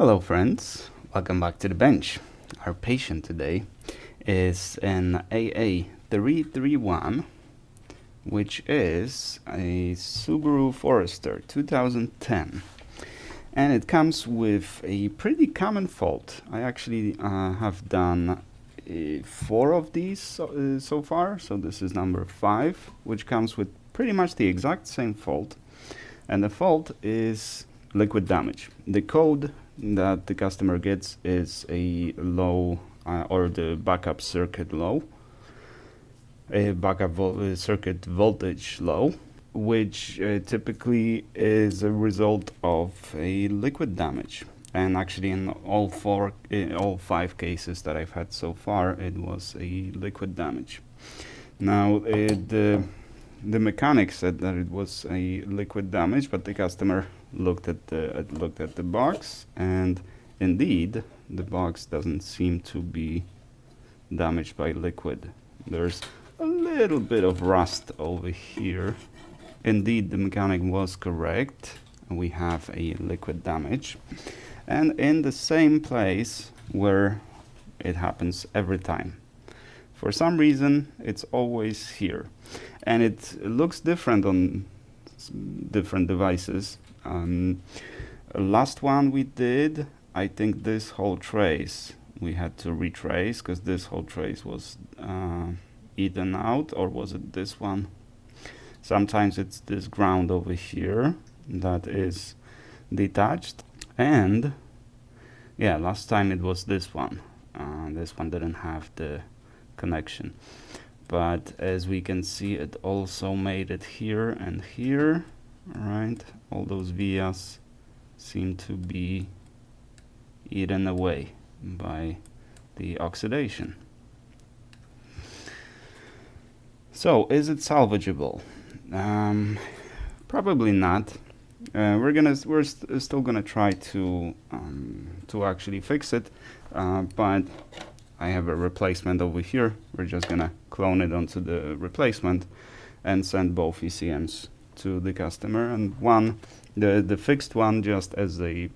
Hello friends, welcome back to the bench. Our patient today is an AA331, which is a Subaru Forester 2010. And it comes with a pretty common fault. I actually have done 4 of these so far, so this is number 5, which comes with pretty much the exact same fault. And the fault is liquid damage. The code that the customer gets is a low or the backup circuit low, a backup circuit voltage low, which typically is a result of a liquid damage. And actually in all 5 cases that I've had so far, it was a liquid damage. Now the mechanic said that it was a liquid damage, but the customer looked at the box, and indeed the box doesn't seem to be damaged by liquid. There's a little bit of rust over here. Indeed, the mechanic was correct. We have a liquid damage, and in the same place where it happens every time. For some reason, it's always here, and it looks different on different devices. Last one we did, I think this whole trace we had to retrace because this whole trace was eaten out, or was it this one? Sometimes it's this ground over here that is detached, and yeah, last time it was this one. This one didn't have the connection, but as we can see, it also made it here and here. Right, all those vias seem to be eaten away by the oxidation. So is it salvageable? Probably not. We're still gonna try to actually fix it, but I have a replacement over here. We're just gonna clone it onto the replacement and send both ECMs to the customer, and the fixed one just as a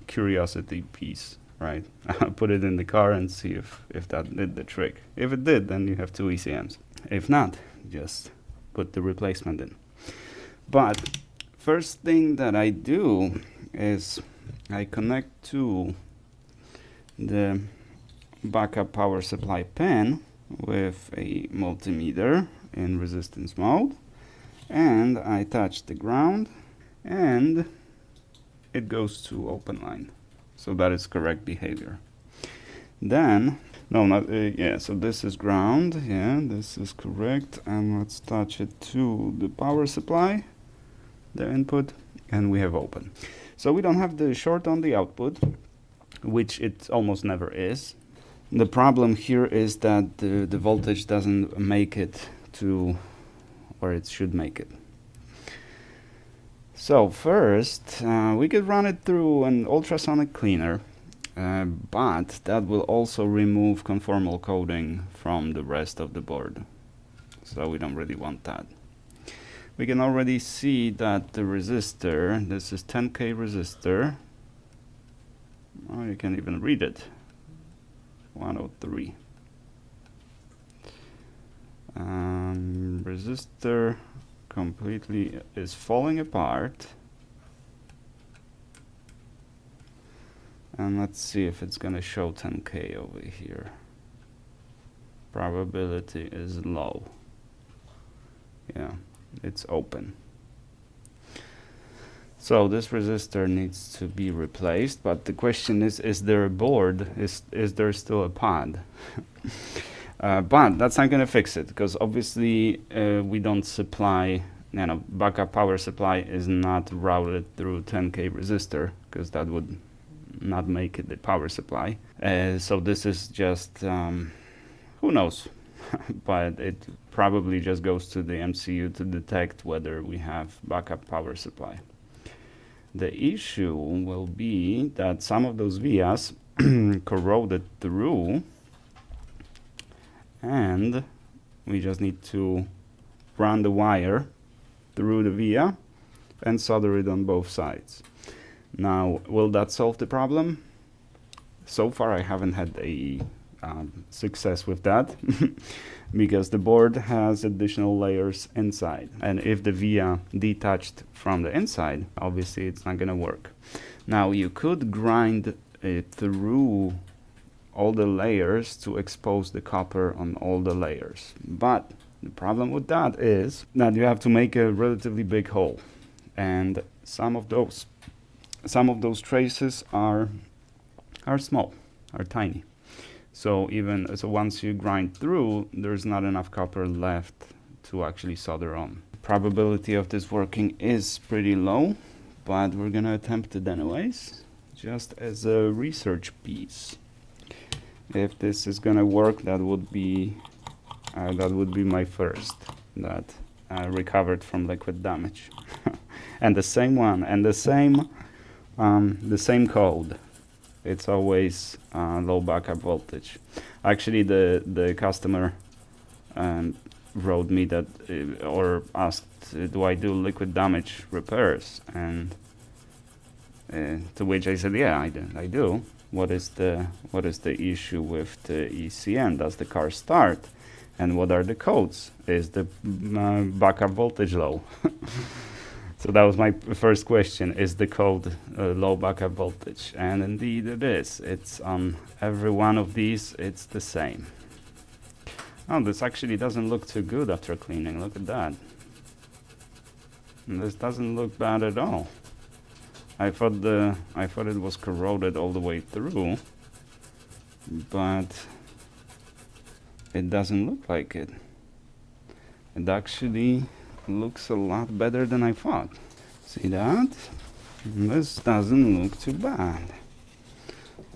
curiosity piece, right? Put it in the car and see if that did the trick. If it did, then you have 2 ECMs. If not, just put the replacement in. But first thing that I do is I connect to the backup power supply pin with a multimeter in resistance mode, and I touch the ground, and it goes to open line. So that is correct behavior. Then, no, not, yeah, so this is ground, yeah, this is correct, and let's touch it to the power supply, the input, and we have open. So we don't have the short on the output, which it almost never is. The problem here is that the voltage doesn't make it to where it should make it. So first, we could run it through an ultrasonic cleaner, but that will also remove conformal coding from the rest of the board. So we don't really want that. We can already see that the resistor, this is 10K resistor. Oh, you can even read it. 103. Resistor completely is falling apart, and let's see if it's gonna show 10K over here. Probability is low. Yeah, it's open. So this resistor needs to be replaced, but the question is there a board? Is there still a pod? But that's not going to fix it, because obviously we don't supply, backup power supply is not routed through 10K resistor, because that would not make it the power supply. So this is just, who knows, but it probably just goes to the MCU to detect whether we have backup power supply. The issue will be that some of those vias corroded through, and we just need to run the wire through the via and solder it on both sides. Now, will that solve the problem? So far I haven't had a success with that because the board has additional layers inside, and if the via detached from the inside, obviously it's not gonna work. Now you could grind it through all the layers to expose the copper on all the layers, but the problem with that is that you have to make a relatively big hole, and some of those traces are small, are tiny. So once you grind through, there's not enough copper left to actually solder on. Probability of this working is pretty low, but we're gonna attempt it anyways, just as a research piece. If this is gonna work, that would be my first that recovered from liquid damage. And the same one, and the same code. It's always low backup voltage. Actually, the customer wrote me that or asked, do I do liquid damage repairs? And to which I said, yeah, I do. What is the issue with the ECM? Does the car start? And what are the codes? Is the backup voltage low? So that was my first question, is the code low backup voltage? And indeed it is. It's on every one of these, it's the same. Oh, this actually doesn't look too good after cleaning, look at that. And this doesn't look bad at all. I thought it was corroded all the way through, but it doesn't look like it. It actually looks a lot better than I thought. See that? This doesn't look too bad.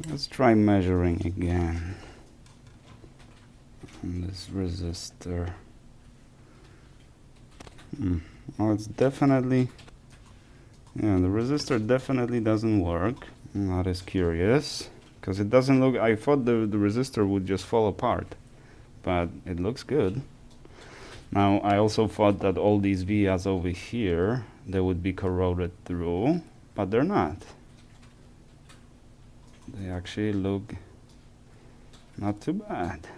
Let's try measuring again on this resistor. Oh, it's definitely, yeah, the resistor definitely doesn't work. I'm not as curious because it doesn't look, I thought the resistor would just fall apart, but it looks good. Now, I also thought that all these vias over here, they would be corroded through, but they're not. They actually look not too bad.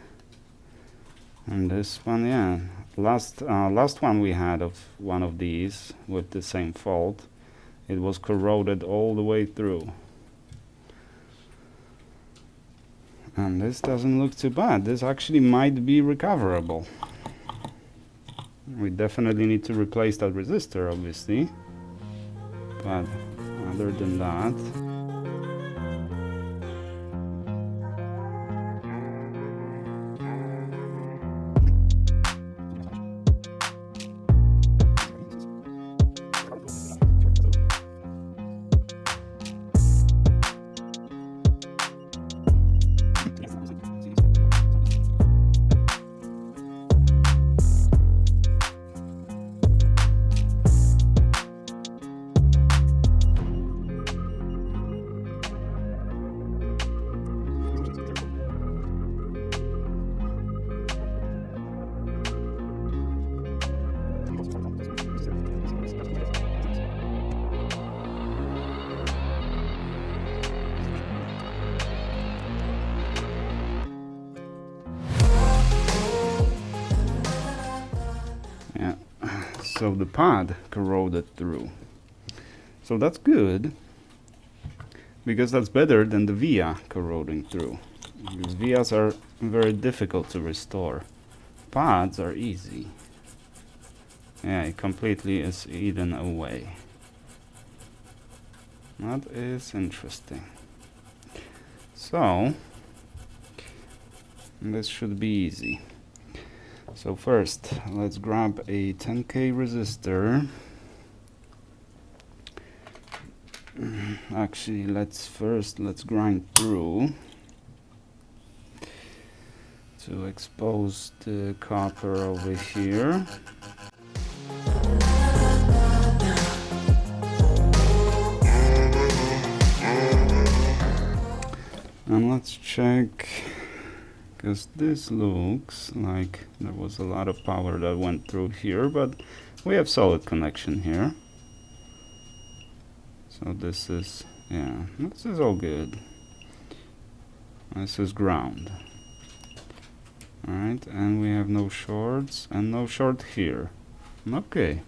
And this one, yeah, last one we had of one of these with the same fault, it was corroded all the way through. And this doesn't look too bad. This actually might be recoverable. We definitely need to replace that resistor, obviously, but other than that, yeah, so the pad corroded through. So that's good, because that's better than the via corroding through. Because vias are very difficult to restore. Pads are easy. Yeah, it completely is eaten away. That is interesting. So, this should be easy. So first, let's grab a 10K resistor. Actually, let's grind through to expose the copper over here. And let's check, because this looks like there was a lot of power that went through here, but we have solid connection here. So this is Yeah, this is all good. This is ground. Alright, and we have no shorts and no short here. Okay.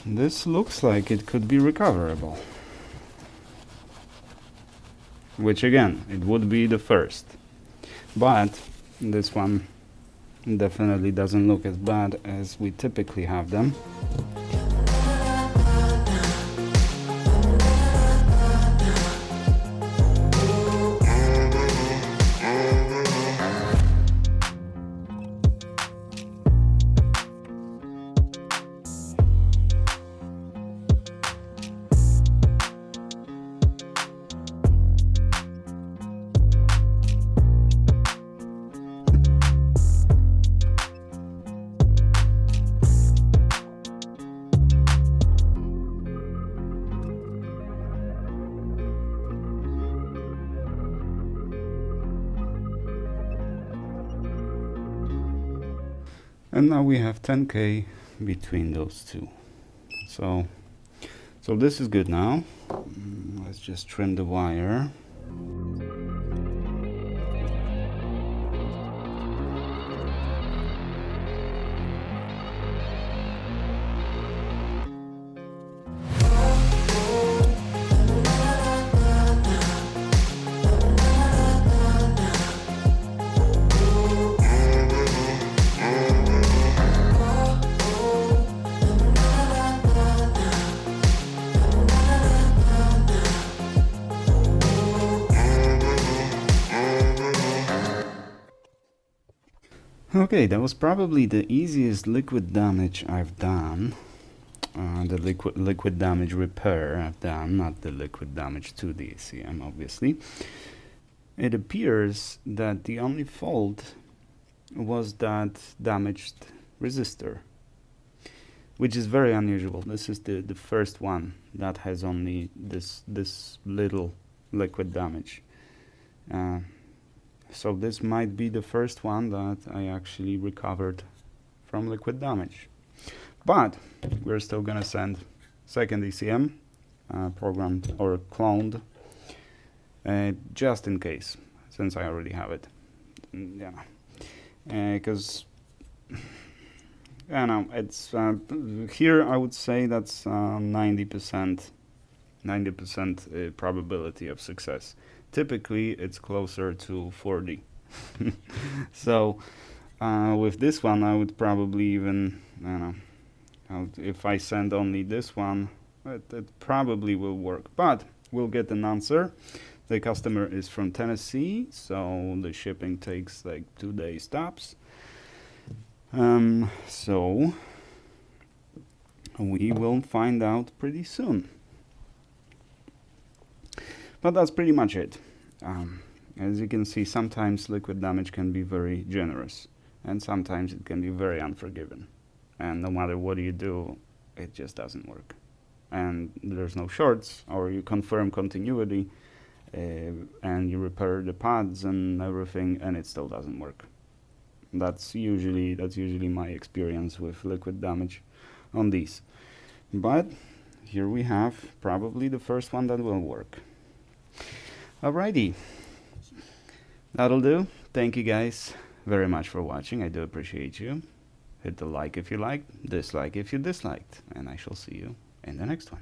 This looks like it could be recoverable. Which again, it would be the first. But this one definitely doesn't look as bad as we typically have them. And now we have 10K between those two. So this is good now. Let's just trim the wire. Okay, that was probably the easiest liquid damage I've done. The liquid damage repair I've done, not the liquid damage to the ECM, obviously. It appears that the only fault was that damaged resistor, which is very unusual. This is the first one that has only this little liquid damage. So this might be the first one that I actually recovered from liquid damage. But we're still gonna send second ECM programmed or cloned just in case, since I already have it. Yeah, because it's here I would say that's 90% probability of success. Typically it's closer to 40. So with this one I would probably even, if I send only this one, it probably will work, but we'll get an answer. The customer is from Tennessee, so the shipping takes like 2 days tops. So we will find out pretty soon. But that's pretty much it. As you can see, sometimes liquid damage can be very generous, and sometimes it can be very unforgiving. And no matter what you do, it just doesn't work. And there's no shorts, or you confirm continuity, and you repair the pads and everything, and it still doesn't work. That's usually my experience with liquid damage on these. But here we have probably the first one that will work. Alrighty, that'll do. Thank you guys very much for watching. I do appreciate you. Hit the like if you liked, dislike if you disliked, and I shall see you in the next one.